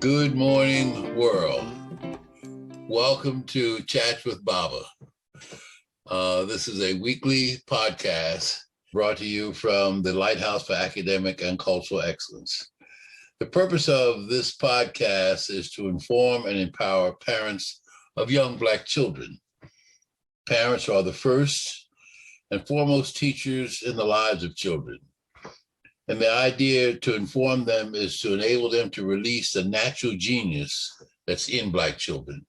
Good morning, world. Welcome to Chats with Baba. This is a weekly podcast brought to you from the Lighthouse for Academic and Cultural Excellence. The purpose of this podcast is to inform and empower parents of young Black children. Parents are the first and foremost teachers in the lives of children. And the idea to inform them is to enable them to release the natural genius that's in Black children.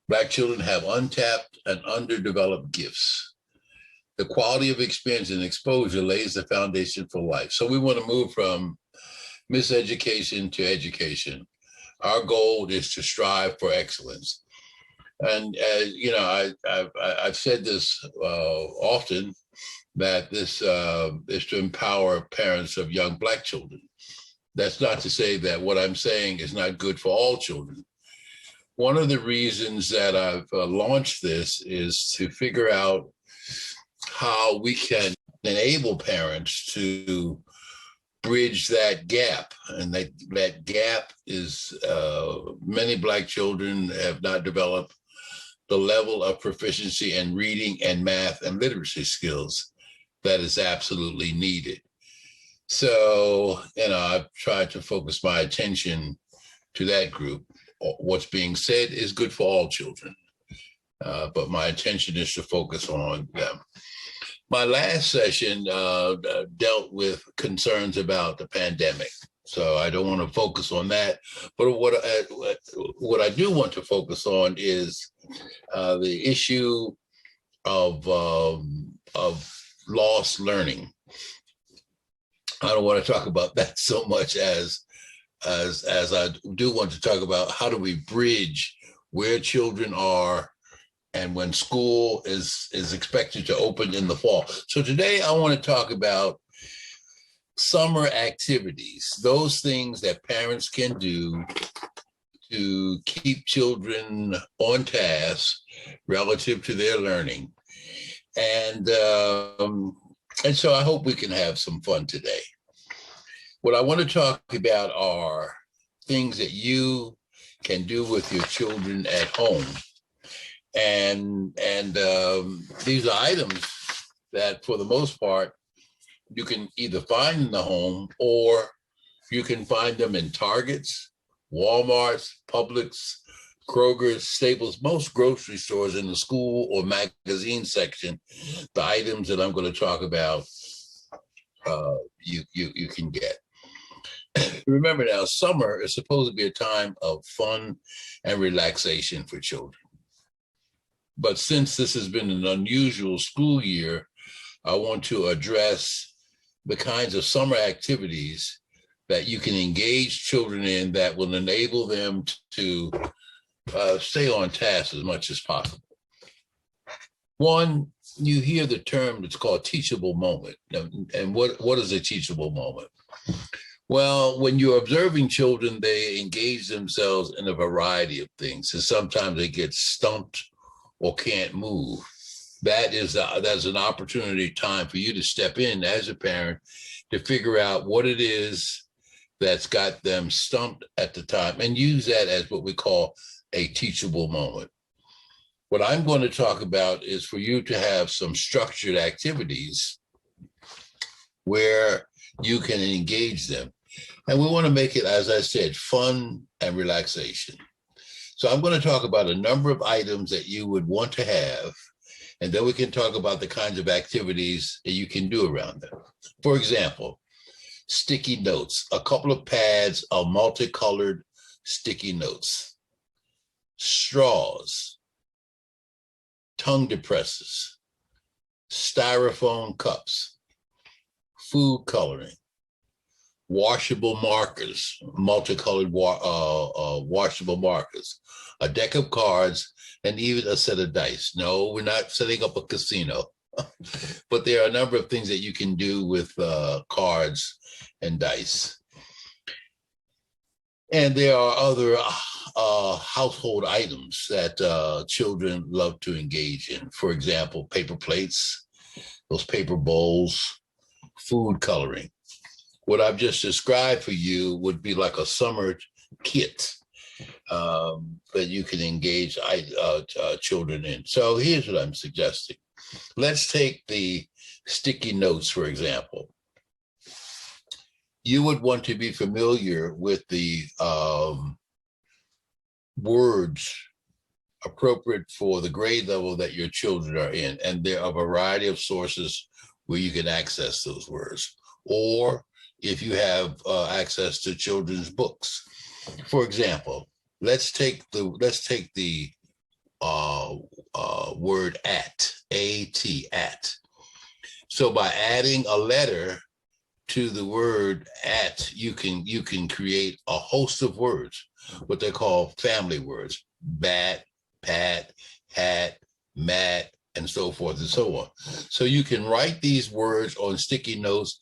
Black children have untapped and underdeveloped gifts. The quality of experience and exposure lays the foundation for life. So we want to move from miseducation to education. Our goal is to strive for excellence. And I've said this often, that this is to empower parents of young Black children. That's not to say that what I'm saying is not good for all children. One of the reasons that I've launched this is to figure out how we can enable parents to bridge that gap. And that gap is many Black children have not developed the level of proficiency in reading and math and literacy skills that is absolutely needed. So, I've tried to focus my attention to that group. What's being said is good for all children, but my attention is to focus on them. My last session dealt with concerns about the pandemic, so I don't want to focus on that. But what I do want to focus on is the issue of lost learning. I don't want to talk about that so much as I do want to talk about how do we bridge where children are and when school is expected to open in the fall. So today I want to talk about summer activities, those things that parents can do to keep children on task relative to their learning. And so I hope we can have some fun today. What I want to talk about are things that you can do with your children at home. And these are items that, for the most part, you can either find in the home or you can find them in Targets, Walmarts, Publix, Kroger's, Staples, most grocery stores in the school or magazine section. The items that I'm going to talk about, you can get. Remember now, summer is supposed to be a time of fun and relaxation for children. But since this has been an unusual school year, I want to address the kinds of summer activities that you can engage children in that will enable them to stay on task as much as possible. One, you hear the term that's called teachable moment. And what is a teachable moment? Well, when you're observing children, they engage themselves in a variety of things. And sometimes they get stumped or can't move. That's an opportunity time for you to step in as a parent to figure out what it is that's got them stumped at the time and use that as what we call a teachable moment. What I'm going to talk about is for you to have some structured activities where you can engage them. And we want to make it, as I said, fun and relaxation. So I'm going to talk about a number of items that you would want to have, and then we can talk about the kinds of activities that you can do around them. For example, sticky notes, a couple of pads of multicolored sticky notes, straws, tongue depressors, styrofoam cups, food coloring, washable markers, multicolored washable markers, a deck of cards, and even a set of dice. No, we're not setting up a casino, but there are a number of things that you can do with cards and dice. And there are other household items that children love to engage in. For example, paper plates, those paper bowls, food coloring. What I've just described for you would be like a summer kits that you can engage children in. So here's what I'm suggesting. Let's take the sticky notes, for example. You would want to be familiar with the words appropriate for the grade level that your children are in. And there are a variety of sources where you can access those words. Or if you have access to children's books. For example, let's take the word at, A-T, at. So by adding a letter to the word at, you can create a host of words, what they call family words: bat, pat, hat, mat, and so forth and so on. So you can write these words on sticky notes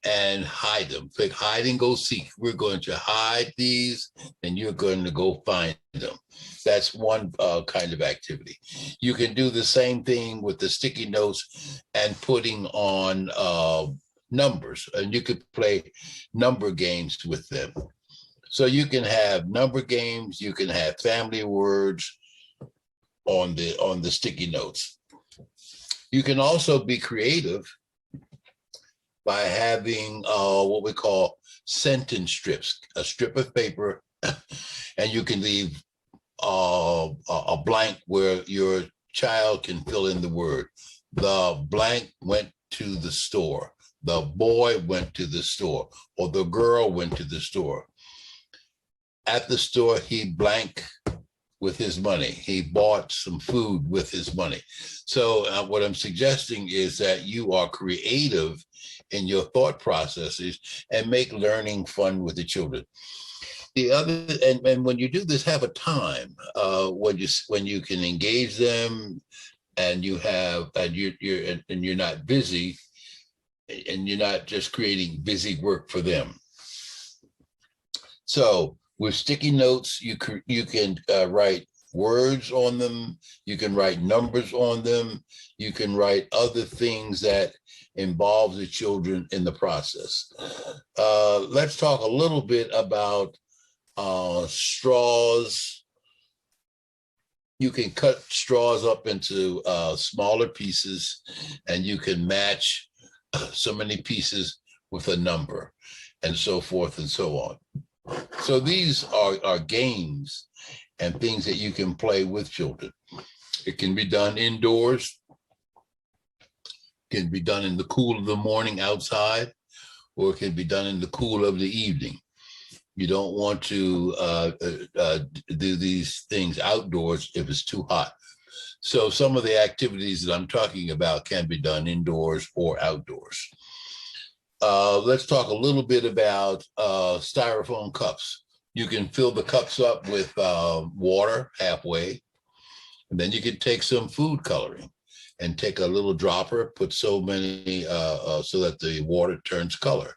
and hide them. Like hide and go seek. We're going to hide these, and you're going to go find them. That's one kind of activity. You can do the same thing with the sticky notes and putting on numbers, and you could play number games with them. So you can have number games, you can have family words on the sticky notes. You can also be creative by having what we call sentence strips, a strip of paper, and you can leave a blank where your child can fill in the word. The blank went to the store. The boy went to the store, or the girl went to the store. At the store, he blank with his money. He bought some food with his money. So what I'm suggesting is that you are creative in your thought processes and make learning fun with the children. The other, and when you do this, have a time when you can engage them, and you're not busy, and you're not just creating busy work for them. So with sticky notes, you can write words on them. You can write numbers on them. You can write other things that involve the children in the process. Let's talk a little bit about straws. You can cut straws up into smaller pieces, and you can match so many pieces with a number, and so forth and so on. So these are games and things that you can play with children. It can be done indoors, can be done in the cool of the morning outside, or it can be done in the cool of the evening. You don't want to do these things outdoors if it's too hot. So some of the activities that I'm talking about can be done indoors or outdoors. Let's talk a little bit about styrofoam cups. You can fill the cups up with water halfway, and then you can take some food coloring and take a little dropper, put so many so that the water turns color.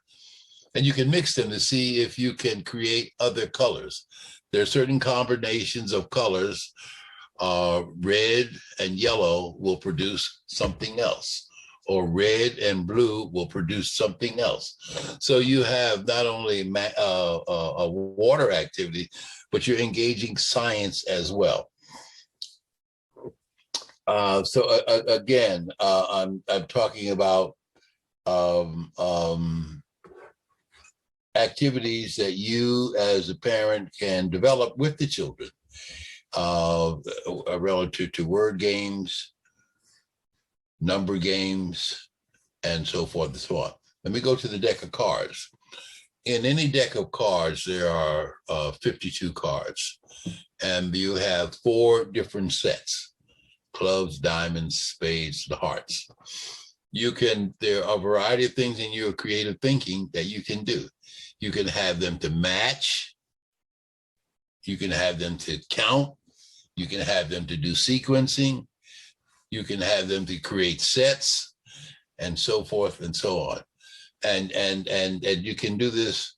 And you can mix them to see if you can create other colors. There are certain combinations of colors. Red and yellow will produce something else, or red and blue will produce something else. So you have not only a water activity, but you're engaging science as well. Again, I'm talking about activities that you as a parent can develop with the children relative to word games, number games, and so forth and so on. Let me go to the deck of cards. In any deck of cards, there are 52 cards, and you have 4 different sets: clubs, diamonds, spades, and hearts. There are a variety of things in your creative thinking that you can do. You can have them to match. You can have them to count. You can have them to do sequencing. You can have them to create sets, and so forth and so on. And you can do this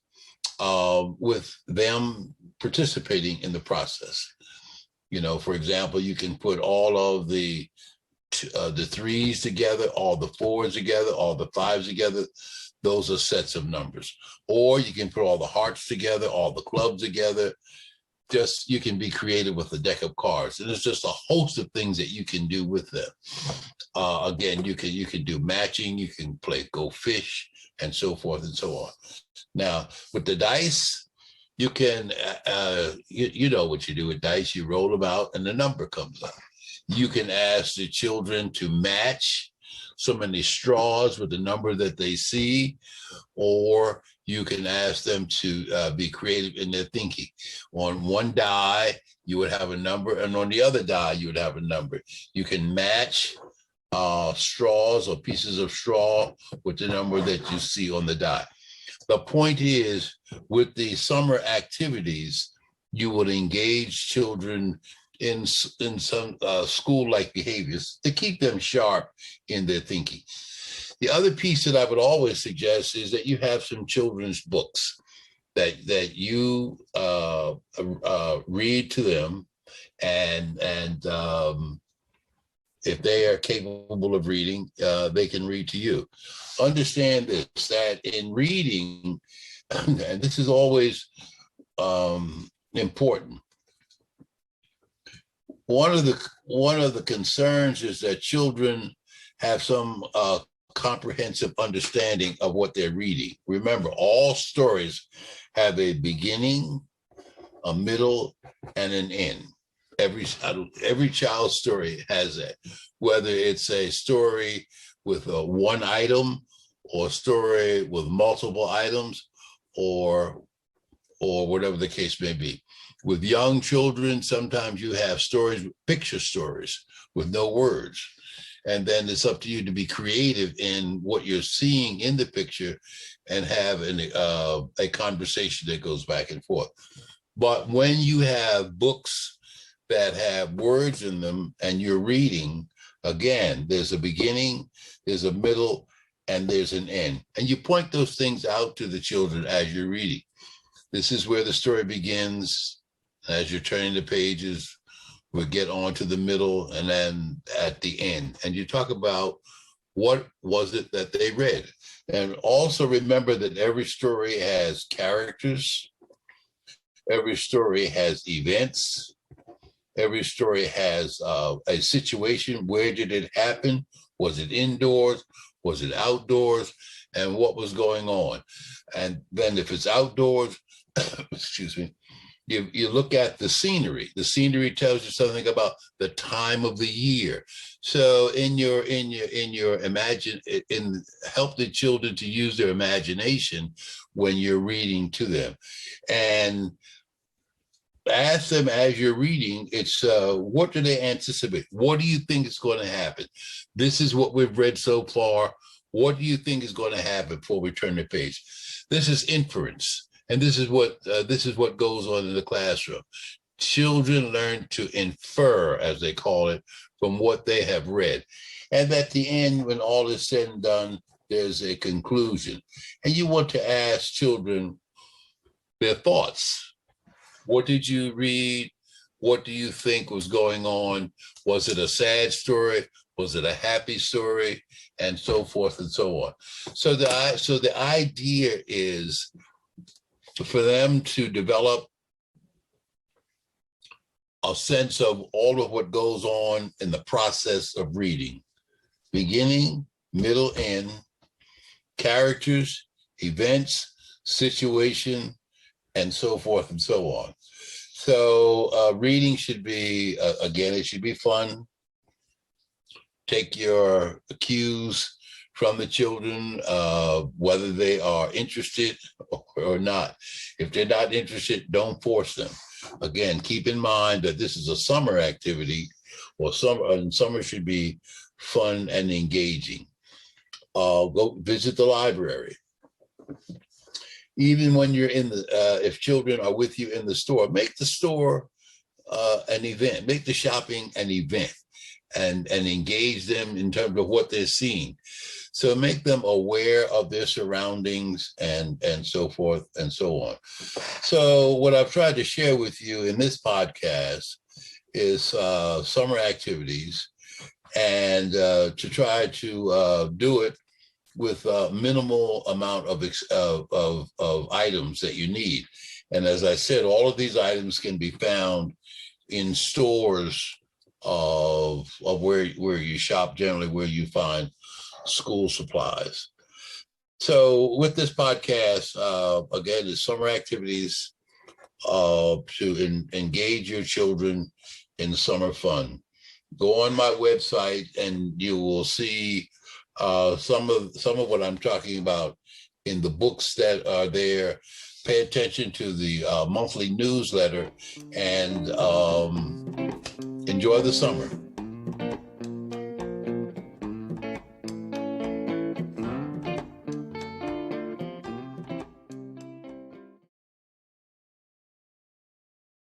with them participating in the process. You know, for example, you can put all of the 3s together, all the 4s together, all the 5s together. those are sets of numbers. Or you can put all the hearts together, all the clubs together. Just, you can be creative with a deck of cards. And there's just a host of things that you can do with them. Again, you can do matching, you can play go fish, and so forth and so on. Now, with the dice, you can, you know what you do with dice. You roll them out and the number comes up. You can ask the children to match so many straws with the number that they see, or you can ask them to be creative in their thinking. On one die, you would have a number, and on the other die, you would have a number. You can match straws or pieces of straw with the number that you see on the die. The point is, with the summer activities, you would engage children in some school-like behaviors to keep them sharp in their thinking. The other piece that I would always suggest is that you have some children's books that you read to them, and if they are capable of reading, they can read to you. Understand this, that in reading, and this is always important, one of the concerns is that children have some comprehensive understanding of what they're reading. Remember, all stories have a beginning, a middle, and an end. Every child's story has that, whether it's a story with one item or a story with multiple items, or whatever the case may be. With young children, sometimes you have stories, picture stories with no words. And then it's up to you to be creative in what you're seeing in the picture and have a conversation that goes back and forth. But when you have books that have words in them and you're reading, again, there's a beginning, there's a middle, and there's an end. And you point those things out to the children as you're reading. This is where the story begins. As you're turning the pages, we'll get on to the middle and then at the end. And you talk about what was it that they read. And also remember that every story has characters. Every story has events. Every story has a situation. Where did it happen? Was it indoors? Was it outdoors? And what was going on? And then if it's outdoors, excuse me, you look at the scenery. The scenery tells you something about the time of the year. So help the children to use their imagination when you're reading to them, and ask them as you're reading. It's what do they anticipate? What do you think is going to happen? This is what we've read so far. What do you think is going to happen before we turn the page? This is inference. And this is what goes on in the classroom. Children learn to infer, as they call it, from what they have read. And at the end, when all is said and done, there's a conclusion. And you want to ask children their thoughts. What did you read? What do you think was going on? Was it a sad story? Was it a happy story? And so forth and so on. So the idea is for them to develop a sense of all of what goes on in the process of reading. Beginning, middle, end, characters, events, situation, and so forth and so on. So reading should be, again, it should be fun. Take your cues from the children, whether they are interested or not. If they're not interested, don't force them. Again, keep in mind that this is a summer activity, or summer should be fun and engaging. Go visit the library. Even when you're if children are with you in the store, make the store an event, make the shopping an event, and engage them in terms of what they're seeing. So make them aware of their surroundings and so forth and so on. So what I've tried to share with you in this podcast is summer activities, and to try to do it with minimal amount of items that you need. And as I said, all of these items can be found in stores of where you shop, generally where you find school supplies. So with this podcast, again, it's summer activities to engage your children in summer fun. Go on my website and you will see some of what I'm talking about in the books that are there. Pay attention to the monthly newsletter and enjoy the summer.